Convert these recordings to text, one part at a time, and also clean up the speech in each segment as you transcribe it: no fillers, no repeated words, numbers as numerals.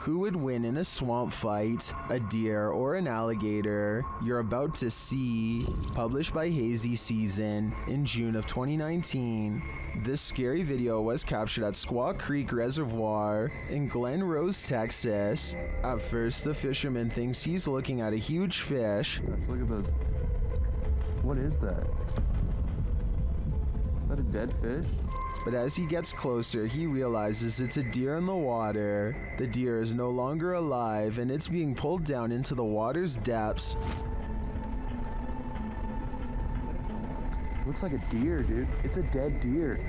Who would win in a swamp fight, a deer or an alligator? You're about to see. Published by Hazy Season in June of 2019. This scary video was captured at Squaw Creek Reservoir in Glen Rose, Texas. At first, the fisherman thinks he's looking at a huge fish. Look at those. What is that? Is that a dead fish? But as he gets closer, he realizes it's a deer in the water. The deer is no longer alive, and it's being pulled down into the water's depths. Looks like a deer, dude. It's a dead deer.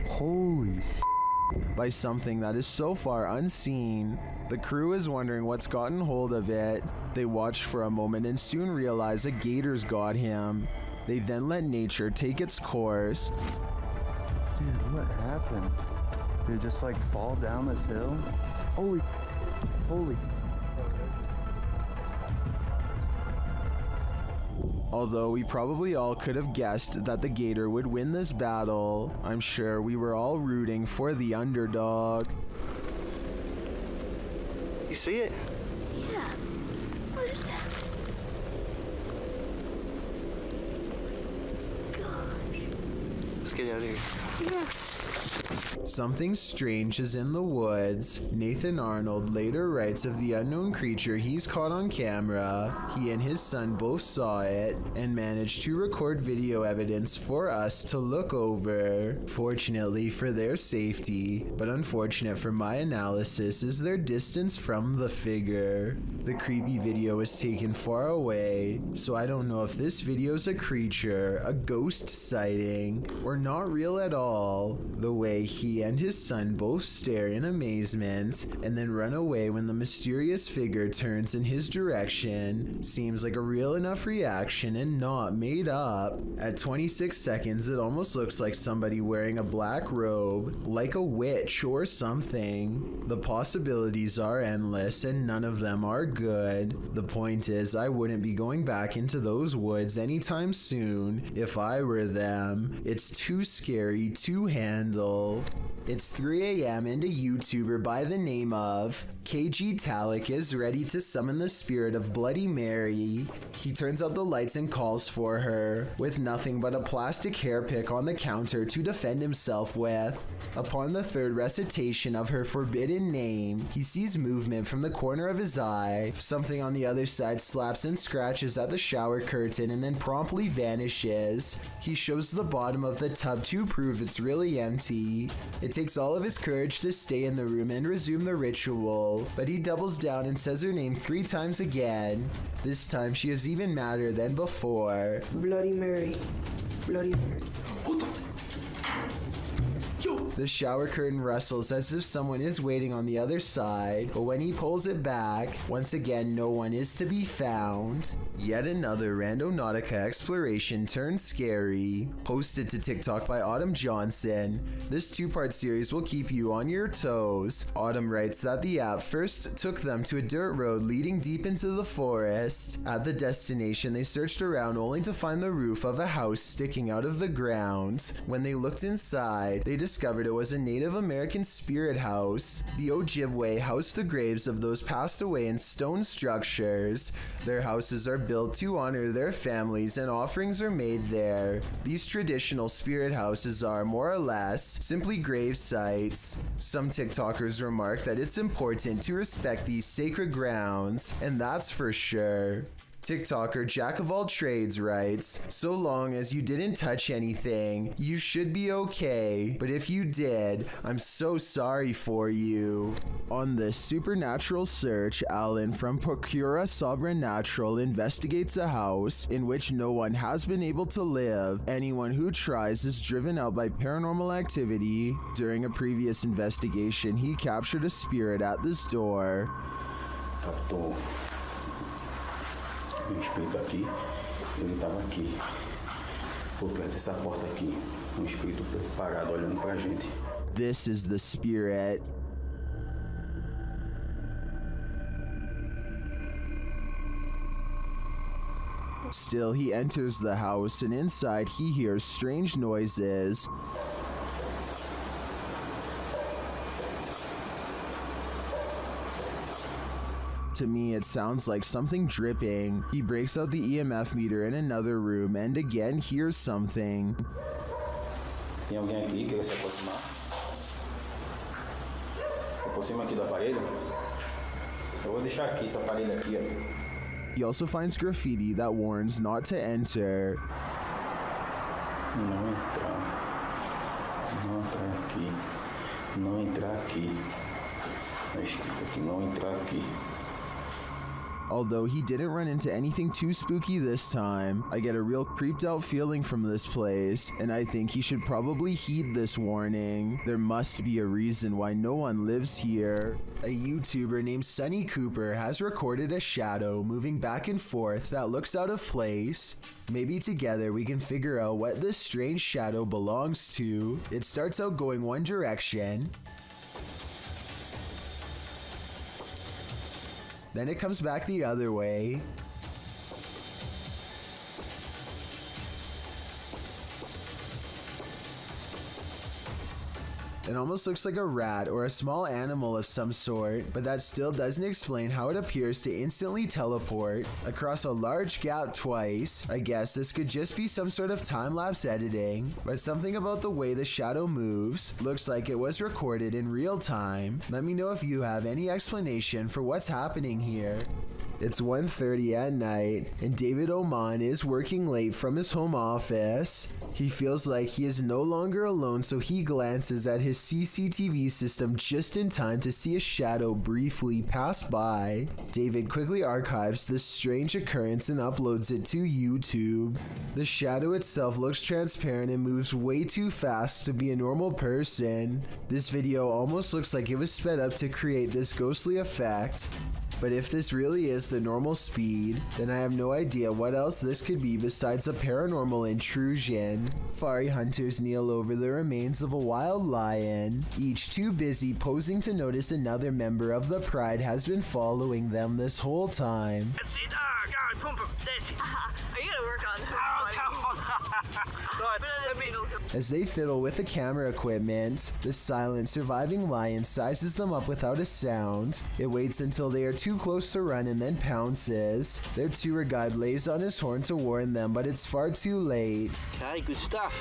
Holy shit. By something that is so far unseen. The crew is wondering what's gotten hold of it. They watch for a moment and soon realize a gator's got him. They then let nature take its course. Dude, what happened? Did it just like fall down this hill? Holy. Although we probably all could have guessed that the gator would win this battle, I'm sure we were all rooting for the underdog. You see it? Yeah. What is that? Gosh. Let's get out of here. Yeah. Something strange is in the woods. Nathan Arnold later writes of the unknown creature he's caught on camera. He and his son both saw it and managed to record video evidence for us to look over. Fortunately for their safety, but unfortunate for my analysis, is their distance from the figure. The creepy video was taken far away, so I don't know if this video's a creature, a ghost sighting, or not real at all. The way he and his son both stare in amazement and then run away when the mysterious figure turns in his direction seems like a real enough reaction and not made up. At 26 seconds, it almost looks like somebody wearing a black robe, like a witch or something. The possibilities are endless and none of them are good. The point is, I wouldn't be going back into those woods anytime soon if I were them. It's too scary to handle. It's 3 a.m. and a YouTuber by the name of KG Talik is ready to summon the spirit of Bloody Mary. He turns out the lights and calls for her, with nothing but a plastic hair pick on the counter to defend himself with. Upon the third recitation of her forbidden name, he sees movement from the corner of his eye. Something on the other side slaps and scratches at the shower curtain and then promptly vanishes. He shows the bottom of the tub to prove it's really empty. It takes all of his courage to stay in the room and resume the ritual, but he doubles down and says her name 3 times again. This time she is even madder than before. Bloody Mary. Bloody Mary. The shower curtain rustles as if someone is waiting on the other side, but when he pulls it back, once again no one is to be found. Yet another Randonautica exploration turned scary. Posted to TikTok by Autumn Johnson. This 2-part series will keep you on your toes. Autumn writes that the app first took them to a dirt road leading deep into the forest. At the destination, they searched around only to find the roof of a house sticking out of the ground. When they looked inside, they discovered it was a Native American spirit house. The Ojibwe housed the graves of those passed away in stone structures. Their houses are built to honor their families and offerings are made there. These traditional spirit houses are, more or less, simply grave sites. Some TikTokers remark that it's important to respect these sacred grounds, and that's for sure. TikToker Jack of All Trades writes, "So long as you didn't touch anything, you should be okay. But if you did, I'm so sorry for you." On this supernatural search, Alan from Procura Sobrenatural investigates a house in which no one has been able to live. Anyone who tries is driven out by paranormal activity. During a previous investigation, he captured a spirit at this door. Captou espírito aqui, ele estava aqui, por perto dessa porta aqui, espírito parado olhando pra gente. This is the spirit. Still, he enters the house and inside he hears strange noises. To me, it sounds like something dripping. He breaks out the EMF meter in another room and again hears something. Tem alguém aqui que quer se aproximar? Aproxima aqui do aparelho. Eu vou deixar aqui esse aparelho aqui, ó. He also finds graffiti that warns not to enter. Não entrar. Não entrar aqui. Não entrar aqui. Tá escrito aqui, não entrar aqui. Although he didn't run into anything too spooky this time, I get a real creeped out feeling from this place, and I think he should probably heed this warning. There must be a reason why no one lives here. A YouTuber named Sunny Cooper has recorded a shadow moving back and forth that looks out of place. Maybe together we can figure out what this strange shadow belongs to. It starts out going one direction, then it comes back the other way. It almost looks like a rat or a small animal of some sort, but that still doesn't explain how it appears to instantly teleport across a large gap twice. I guess this could just be some sort of time-lapse editing, but something about the way the shadow moves looks like it was recorded in real time. Let me know if you have any explanation for what's happening here. It's 1:30 at night, and David Oman is working late from his home office. He feels like he is no longer alone, so he glances at his CCTV system just in time to see a shadow briefly pass by. David quickly archives this strange occurrence and uploads it to YouTube. The shadow itself looks transparent and moves way too fast to be a normal person. This video almost looks like it was sped up to create this ghostly effect. But if this really is the normal speed, then I have no idea what else this could be besides a paranormal intrusion. Fari hunters kneel over the remains of a wild lion, each too busy posing to notice another member of the pride has been following them this whole time. That's it. God, pump him. That's it. Are you gonna work on this? As they fiddle with the camera equipment, the silent surviving lion sizes them up without a sound. It waits until they are too close to run and then pounces. Their tour guide lays on his horn to warn them, but it's far too late. Okay, good stuff.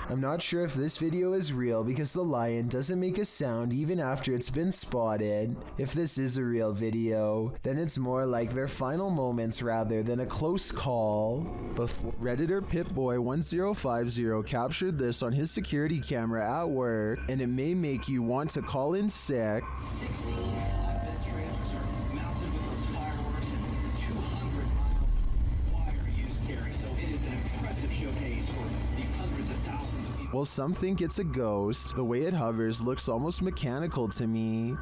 I'm not sure if this video is real because the lion doesn't make a sound even after it's been spotted. If this is a real video, then it's more like their final moments rather than a close call. Before Redditor Pitboy1050 captured this on his security camera at work, and it may make you want to call in sick. 16 flatbed trailers are mounted with those fireworks and 200 miles of wire used carry, so it is an impressive showcase for these hundreds of thousands of people. Well, some think it's a ghost. The way it hovers looks almost mechanical to me.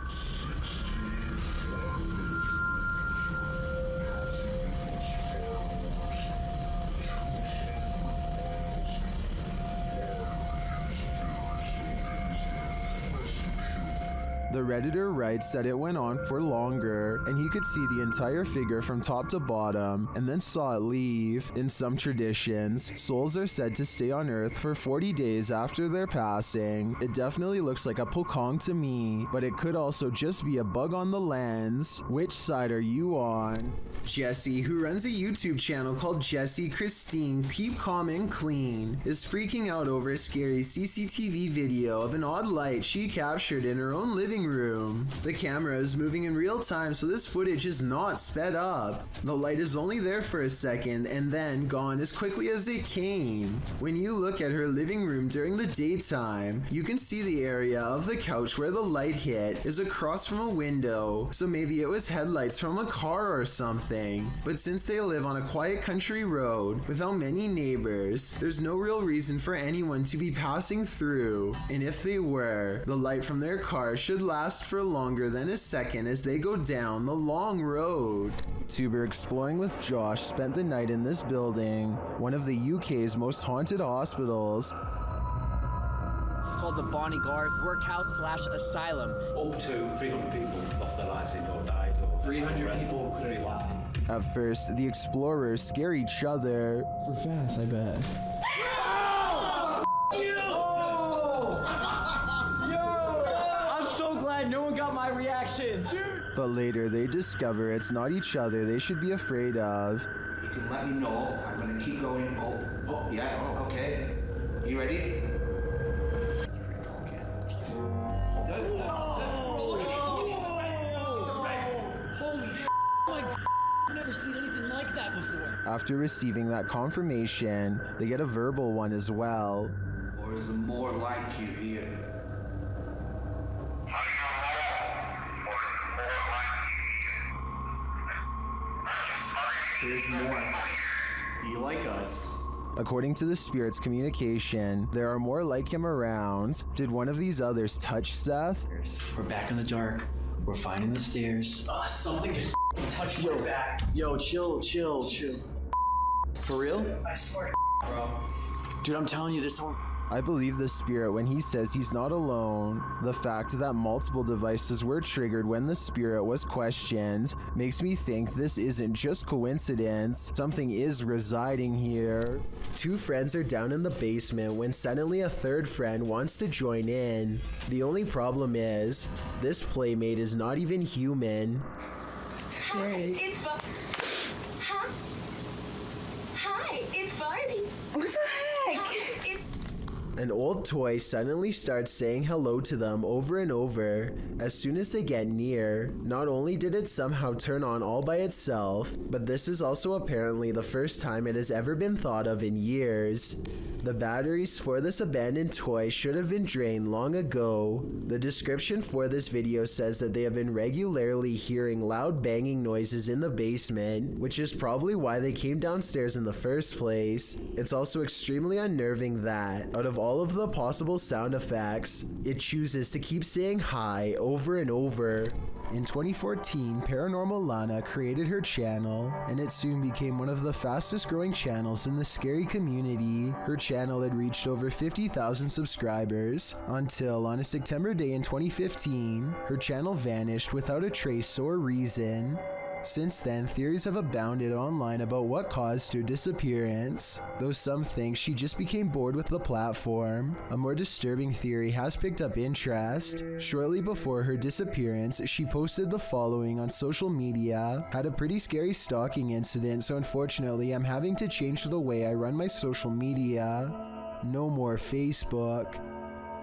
The Redditor writes that it went on for longer, and he could see the entire figure from top to bottom, and then saw it leave. In some traditions, souls are said to stay on Earth for 40 days after their passing. It definitely looks like a pokong to me, but it could also just be a bug on the lens. Which side are you on? Jessie, who runs a YouTube channel called Jessie Christine Keep Calm and Clean, is freaking out over a scary CCTV video of an odd light she captured in her own living room. The camera is moving in real time, so this footage is not sped up. The light is only there for a second and then gone as quickly as it came. When you look at her living room during the daytime, you can see the area of the couch where the light hit is across from a window, so maybe it was headlights from a car or something. But since they live on a quiet country road without many neighbors, there's no real reason for anyone to be passing through, and if they were, the light from their car should last for longer than a second as they go down the long road. YouTuber Exploring with Josh spent the night in this building, one of the UK's most haunted hospitals. It's called the Bonnie Garth Workhouse/Asylum. Up to 300 people lost their lives in or died. Or 300 people could be lying. At first, the explorers scare each other. We're fast, I bet. action, dude! But later they discover it's not each other they should be afraid of. You can let me know. I'm gonna keep going. Oh, yeah, okay. You ready? I've never seen anything like that before. After receiving that confirmation, they get a verbal one as well. Or is there more like you here? There's more. Do you like us? According to the spirit's communication, there are more like him around. Did one of these others touch Seth? We're back in the dark. We're finding the stairs. Something just touched your back. Yo, chill. For real? I swear to bro. Dude, I'm telling you, this one. I believe the spirit when he says he's not alone. The fact that multiple devices were triggered when the spirit was questioned makes me think this isn't just coincidence. Something is residing here. Two friends are down in the basement when suddenly a third friend wants to join in. The only problem is, this playmate is not even human. Hi, it's Huh? Hi, it's Barbie. What the heck? It's An old toy suddenly starts saying hello to them over and over. As soon as they get near, not only did it somehow turn on all by itself, but this is also apparently the first time it has ever been thought of in years. The batteries for this abandoned toy should have been drained long ago. The description for this video says that they have been regularly hearing loud banging noises in the basement, which is probably why they came downstairs in the first place. It's also extremely unnerving that, out of all of the possible sound effects, it chooses to keep saying hi over and over. In 2014, Paranormal Lana created her channel, and it soon became one of the fastest growing channels in the scary community. Her channel had reached over 50,000 subscribers, until on a September day in 2015, her channel vanished without a trace or reason. Since then, theories have abounded online about what caused her disappearance, though some think she just became bored with the platform. A more disturbing theory has picked up interest. Shortly before her disappearance, she posted the following on social media. Had a pretty scary stalking incident, so unfortunately I'm having to change the way I run my social media. No more Facebook.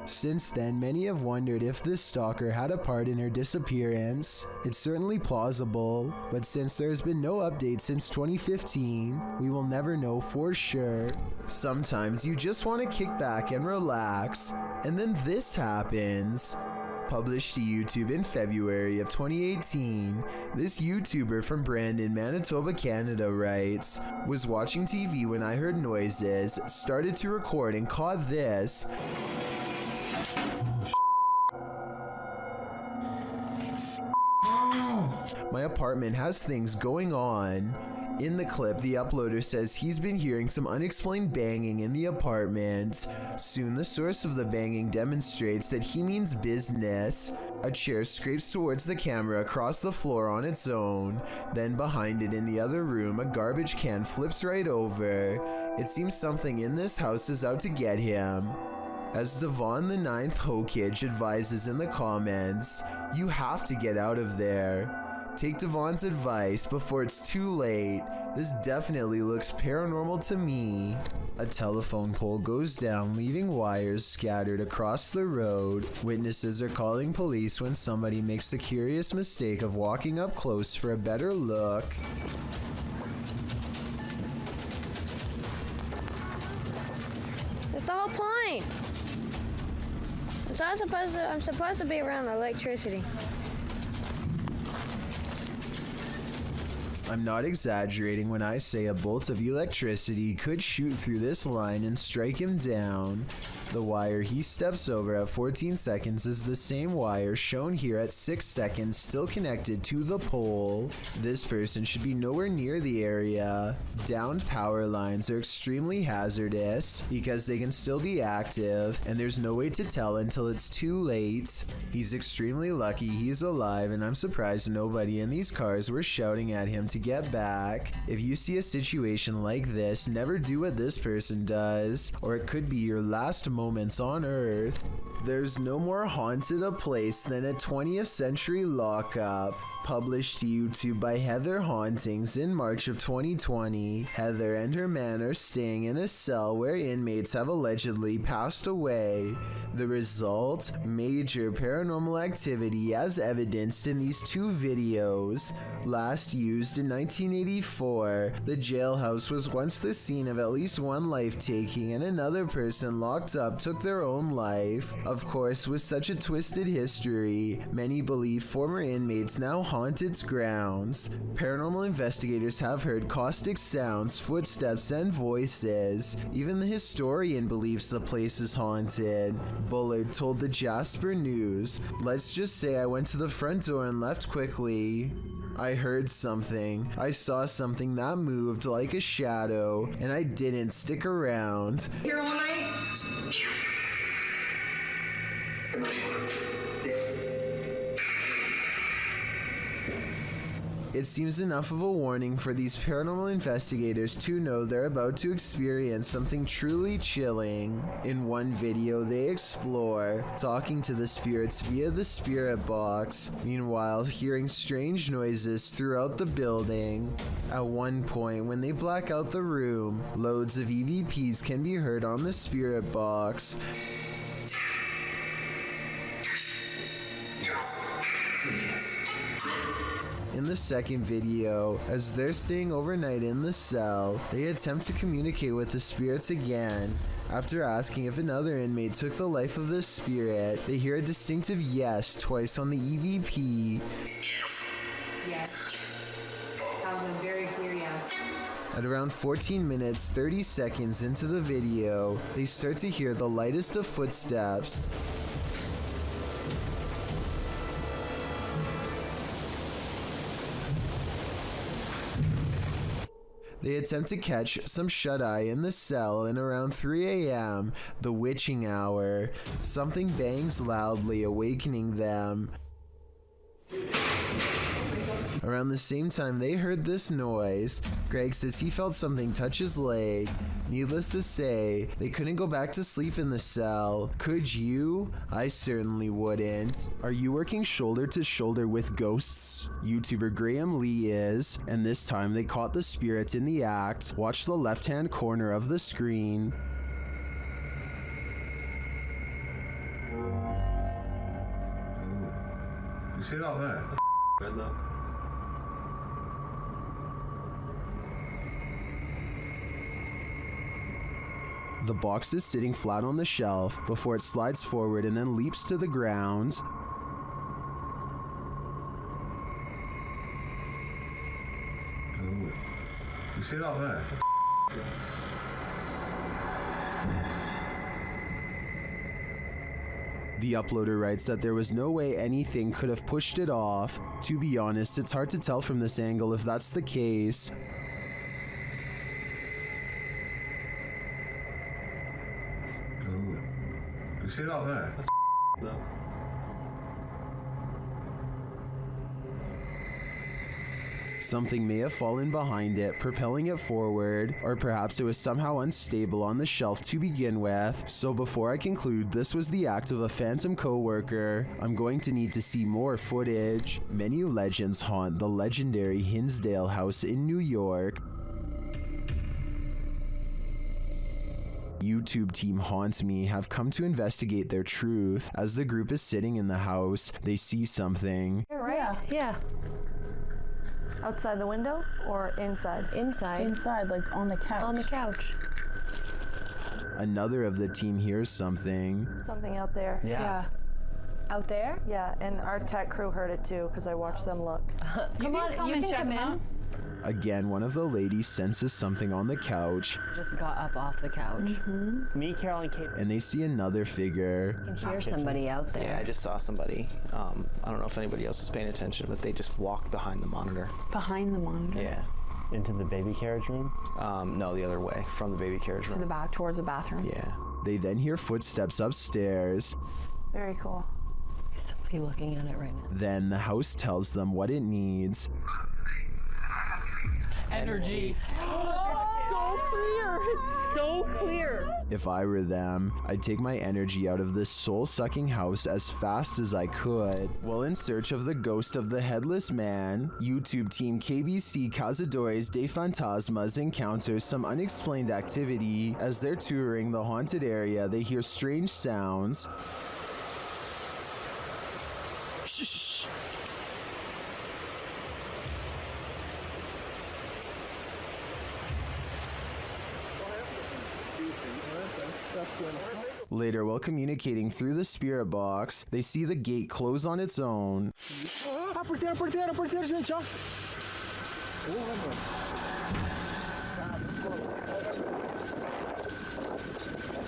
Since then, many have wondered if this stalker had a part in her disappearance. It's certainly plausible, but since there's been no update since 2015, we will never know for sure. Sometimes you just want to kick back and relax, and then this happens. Published to YouTube in February of 2018, this YouTuber from Brandon, Manitoba, Canada writes, "Was watching TV when I heard noises, started to record and caught this. My apartment has things going on." In the clip, the uploader says he's been hearing some unexplained banging in the apartment. Soon, the source of the banging demonstrates that he means business. A chair scrapes towards the camera across the floor on its own. Then behind it in the other room, a garbage can flips right over. It seems something in this house is out to get him. As Devon the 9th Hokage advises in the comments, you have to get out of there. Take Devon's advice before it's too late. This definitely looks paranormal to me. A telephone pole goes down, leaving wires scattered across the road. Witnesses are calling police when somebody makes the curious mistake of walking up close for a better look. That's the whole point. I'm supposed to be around electricity. I'm not exaggerating when I say a bolt of electricity could shoot through this line and strike him down. The wire he steps over at 14 seconds is the same wire shown here at 6 seconds, still connected to the pole. This person should be nowhere near the area. Downed power lines are extremely hazardous because they can still be active, and there's no way to tell until it's too late. He's extremely lucky he's alive, and I'm surprised nobody in these cars were shouting at him to get back. If you see a situation like this, never do what this person does, or it could be your last moment moments on Earth. There's no more haunted a place than a 20th century lockup. Published to YouTube by Heather Hauntings in March of 2020, Heather and her man are staying in a cell where inmates have allegedly passed away. The result? Major paranormal activity as evidenced in these two videos. Last used in 1984, the jailhouse was once the scene of at least one life-taking, and another person locked up took their own life. Of course, with such a twisted history, many believe former inmates now haunt its grounds. Paranormal investigators have heard caustic sounds, footsteps, and voices. Even the historian believes the place is haunted. Bullard told the Jasper News, "Let's just say I went to the front door and left quickly. I heard something. I saw something that moved like a shadow, and I didn't stick around." Here all night? It seems enough of a warning for these paranormal investigators to know they're about to experience something truly chilling. In one video, they explore talking to the spirits via the spirit box, meanwhile hearing strange noises throughout the building. At one point, when they black out the room, loads of EVPs can be heard on the spirit box. In the second video, as they're staying overnight in the cell, they attempt to communicate with the spirits again. After asking if another inmate took the life of the spirit, they hear a distinctive yes twice on the EVP. Yes. That was a very clear yes. At around 14 minutes 30 seconds into the video, they start to hear the lightest of footsteps. They attempt to catch some shut-eye in the cell, and around 3 a.m., the witching hour, something bangs loudly, awakening them. Around the same time they heard this noise, Greg says he felt something touch his leg. Needless to say, they couldn't go back to sleep in the cell. Could you? I certainly wouldn't. Are you working shoulder to shoulder with ghosts? YouTuber Graham Lee is, and this time they caught the spirit in the act. Watch the left-hand corner of the screen. You see that there? Right there. The box is sitting flat on the shelf before it slides forward and then leaps to the ground. You see that there? The uploader writes that there was no way anything could have pushed it off. To be honest, it's hard to tell from this angle if that's the case. You see that there? No. Something may have fallen behind it, propelling it forward, or perhaps it was somehow unstable on the shelf to begin with. So before I conclude this was the act of a phantom co-worker, I'm going to need to see more footage. Many legends haunt the legendary Hinsdale House in New York. YouTube team Haunt Me have come to investigate their truth. As the group is sitting in the house, they see something. Right? Yeah. Outside the window or inside? Inside. Inside, like on the couch. On the couch. Another of the team hears something. Something out there. Yeah. Out there? Yeah, and our tech crew heard it too because I watched them look. Come on, you can come in. Again, one of the ladies senses something on the couch. Just got up off the couch. Me, Carol, and Kate. And they see another figure. You can hear somebody out there. Yeah, I just saw somebody. I don't know if anybody else is paying attention, but they just walked behind the monitor. Behind the monitor? Yeah. Into the baby carriage room? No, the other way, from the baby carriage room. To the back, towards the bathroom? Yeah. They then hear footsteps upstairs. Very cool. Is somebody looking at it right now? Then the house tells them what it needs. Energy. Oh, so clear. It's so clear. If I were them, I'd take my energy out of this soul-sucking house as fast as I could. While in search of the ghost of the headless man, YouTube team KBC Cazadores de Fantasmas encounters some unexplained activity. As they're touring the haunted area, they hear strange sounds. Shh. Later, while communicating through the spirit box, they see the gate close on its own. Porteiro, gente, ó.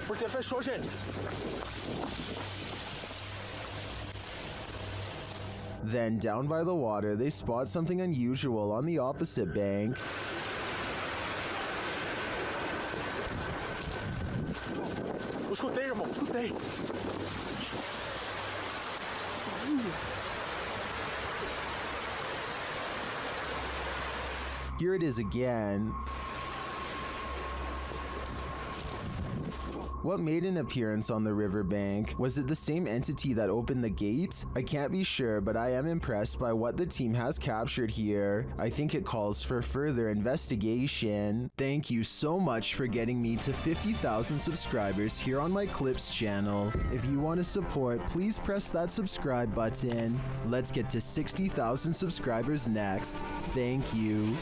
Porteiro fechou, gente. Then, down by the water, they spot something unusual on the opposite bank. Escutei, irmão, escutei. Here it is again. What made an appearance on the riverbank? Was it the same entity that opened the gate? I can't be sure, but I am impressed by what the team has captured here. I think it calls for further investigation. Thank you so much for getting me to 50,000 subscribers here on my Clips channel. If you want to support, please press that subscribe button. Let's get to 60,000 subscribers next. Thank you.